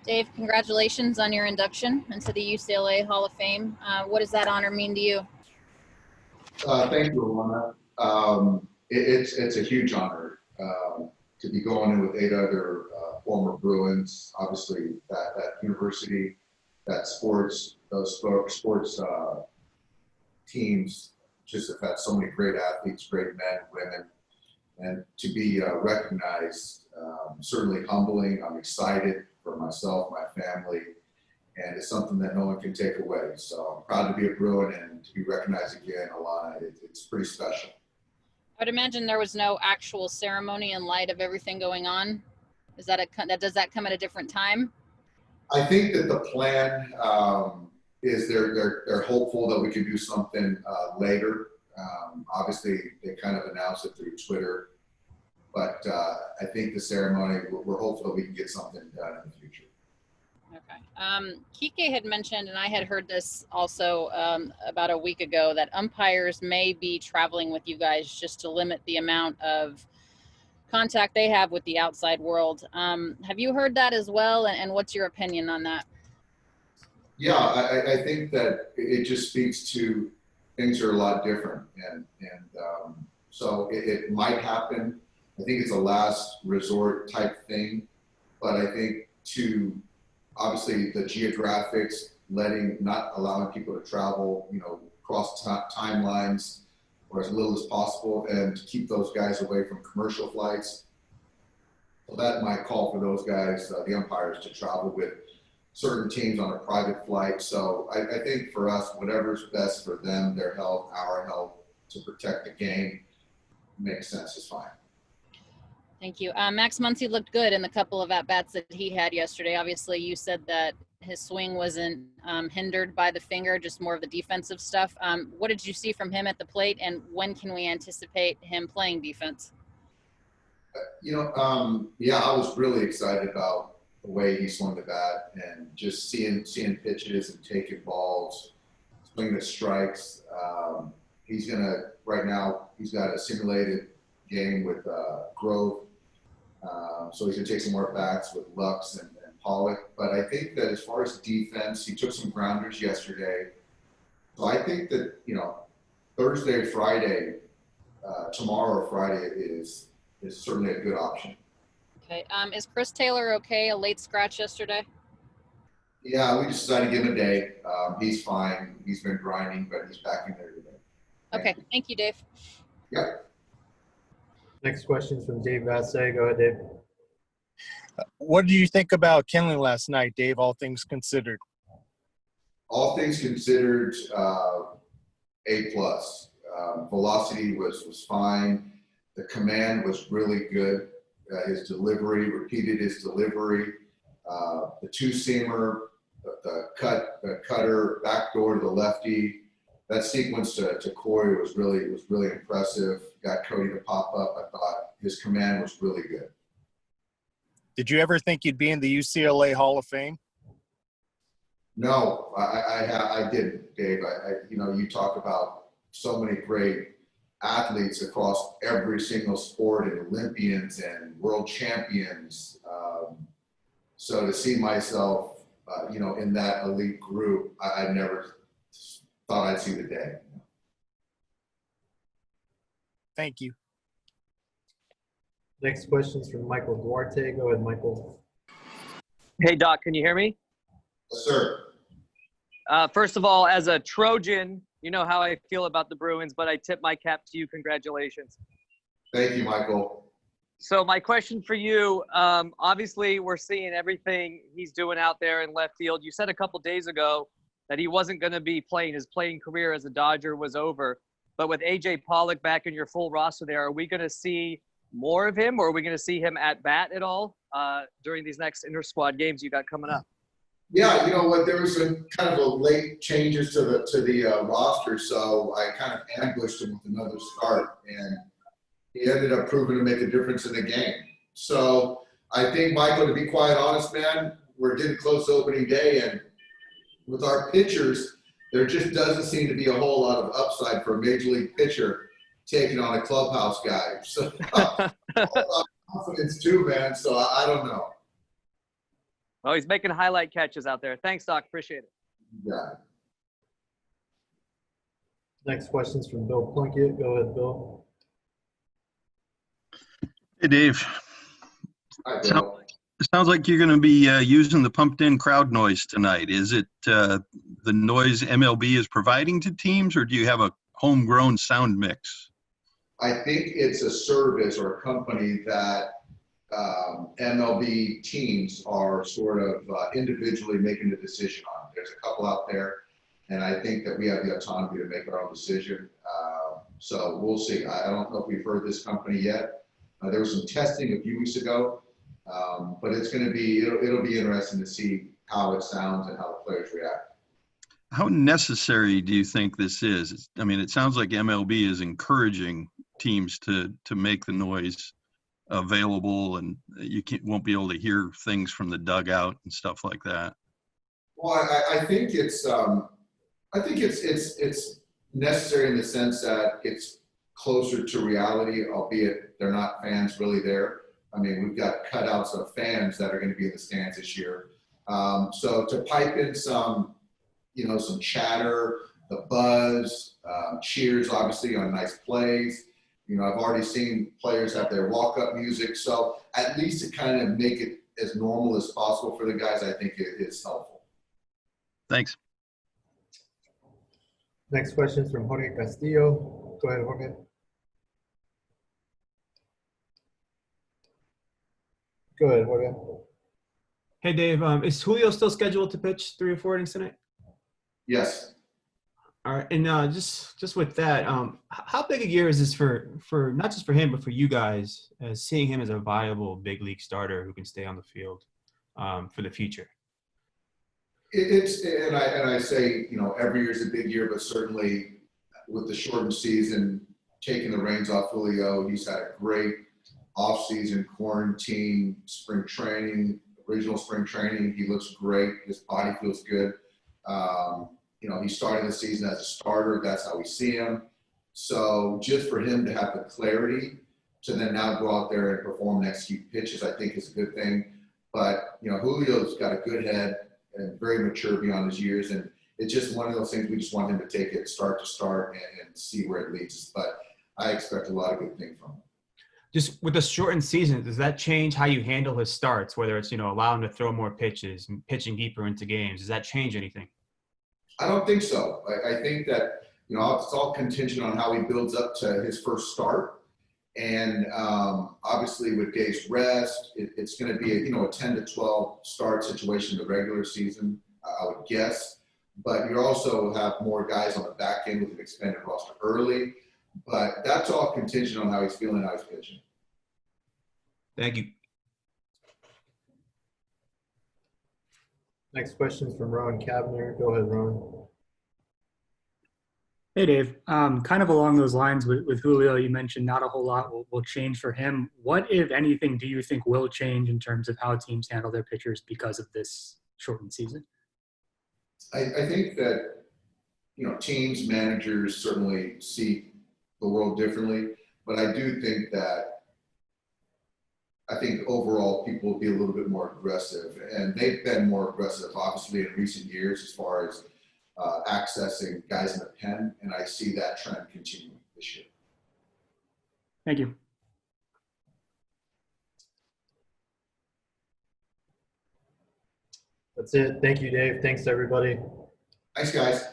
Dave, congratulations on your induction into the UCLA Hall of Fame. What does that honor mean to you? Thank you, Alanna. It's a huge honor to be going in with 8 other former Bruins. Obviously, that university, those sports teams just have had so many great athletes, great men, women, and to be recognized, certainly humbling. I'm excited for myself, my family, and it's something that no one can take away. So I'm proud to be a Bruin and to be recognized again, Alanna. It's pretty special. I would imagine there was no actual ceremony in light of everything going on. Does that come at a different time? I think that the plan is they're hopeful that we can do something later. Obviously, they kind of announced it through Twitter, but I think the ceremony, we're hopeful that we can get something done in the future. Okay. Kike had mentioned, and I had heard this also about a week ago, that umpires may be traveling with you guys just to limit the amount of contact they have with the outside world. Have you heard that as well, and what's your opinion on that? Yeah, I think that it just speaks to things are a lot different, and so it might happen. I think it's a last resort type thing, but I think to obviously the geographics, not allowing people to travel, cross timelines or as little as possible, and to keep those guys away from commercial flights. So that might call for those guys, the umpires, to travel with certain teams on a private flight. So I think for us, whatever's best for them, their health, our health, to protect the game, makes sense, is fine. Thank you. Max Muncy looked good in the couple of at-bats that he had yesterday. Obviously, you said that his swing wasn't hindered by the finger, just more of the defensive stuff. What did you see from him at the plate, and when can we anticipate him playing defense? Yeah, I was really excited about the way he swung the bat and just seeing pitches and taking balls, swinging the strikes. Right now, he's got a simulated game with Grove. So he's going to take some more bats with Lux and Pollock. But I think that as far as defense, he took some grounders yesterday. So I think that, Thursday, Friday, tomorrow or Friday is certainly a good option. Okay. Is Chris Taylor okay? A late scratch yesterday? Yeah, we just decided to give him a day. He's fine. He's been grinding, but he's back in there today. Okay. Thank you, Dave. Yep. Next question is from Dave Vassay. Go ahead, Dave. What did you think about Kenley last night, Dave, all things considered? All things considered, A+. Velocity was fine. The command was really good. His delivery, repeated his delivery. The two-seamer, the cutter, backdoor to the lefty. That sequence to Corey was really impressive. Got Cody to pop up. I thought his command was really good. Did you ever think you'd be in the UCLA Hall of Fame? No, I didn't, Dave. You talk about so many great athletes across every single sport, and Olympians and world champions. So to see myself, in that elite group, I never thought I'd see the day. Thank you. Next question is from Michael Duarte. Go ahead, Michael. Hey, Doc, can you hear me? Yes, sir. First of all, as a Trojan, you know how I feel about the Bruins, but I tip my cap to you. Congratulations. Thank you, Michael. So my question for you, obviously we're seeing everything he's doing out there in left field. You said a couple days ago that he wasn't going to be playing. His playing career as a Dodger was over. But with A.J. Pollock back in your full roster there, are we going to see more of him, or are we going to see him at bat at all during these next inter-squad games you got coming up? Yeah, you know what? There was a kind of a late changes to the roster, so I kind of ambushed him with another start, and he ended up proving to make a difference in the game. So I think, Michael, to be quite honest, man, we're getting close to opening day, and with our pitchers, there just doesn't seem to be a whole lot of upside for a major league pitcher taking on a clubhouse guy. So a whole lot of confidence too, man. So I don't know. Well, he's making highlight catches out there. Thanks, Doc. Appreciate it. Yeah. Next question's from Bill Plunkett. Go ahead, Bill. Hey, Dave. Hi, So- Bill. It sounds like you're going to be using the pumped-in crowd noise tonight. Is it the noise MLB is providing to teams, or do you have a homegrown sound mix? I think it's a service or a company that MLB teams are sort of individually making the decision on. There's a couple out there, and I think that we have the autonomy to make our own decision. So we'll see. I don't know if we've heard this company yet. There was some testing a few weeks ago, but it's going to be, it'll be interesting to see how it sounds and how the players react. How necessary do you think this is? I mean, it sounds like MLB is encouraging teams to make the noise available, and you won't be able to hear things from the dugout and stuff like that. Well, I think it's necessary in the sense that it's closer to reality, albeit they're not fans really there. I mean, we've got cutouts of fans that are going to be in the stands this year. So to pipe in some chatter, the buzz, cheers, obviously, on nice plays. I've already seen players have their walk-up music. So at least to kind of make it as normal as possible for the guys, I think it's helpful. Thanks. Next question is from Jorge Castillo. Go ahead, Jorge. Go ahead, Jorge. Hey, Dave. Is Julio still scheduled to pitch 3 or 4 innings tonight? Yes. All right. And just with that, how big a year is this for not just for him, but for you guys, as seeing him as a viable big league starter who can stay on the field for the future? And I say, every year is a big year, but certainly with the shortened season, taking the reins off Julio, he's had a great off-season, quarantine, spring training, original spring training. He looks great. His body feels good. He's starting the season as a starter. That's how we see him. So just for him to have the clarity to then now go out there and perform and execute pitches, I think is a good thing. But, Julio's got a good head and very mature beyond his years. And it's just one of those things we just want him to take it start to start and see where it leads us. But I expect a lot of good things from him. Just with the shortened season, does that change how you handle his starts, whether it's, allow him to throw more pitches and pitching deeper into games? Does that change anything? I don't think so. I think that, it's all contingent on how he builds up to his first start. And obviously with days rest, it's going to be a 10 to 12 start situation in the regular season, I would guess. But you also have more guys on the back end with an expanded roster early. But that's all contingent on how he's feeling, how he's pitching. Thank you. Next question is from Rowan Kavner. Go ahead, Rowan. Hey, Dave. Kind of along those lines with Julio, you mentioned not a whole lot will change for him. What, if anything, do you think will change in terms of how teams handle their pitchers because of this shortened season? I think that, teams, managers certainly see the world differently. But I do think that overall people will be a little bit more aggressive. And they've been more aggressive, obviously, in recent years as far as accessing guys in the pen, and I see that trend continuing this year. Thank you. That's it. Thank you, Dave. Thanks, everybody. Thanks, guys.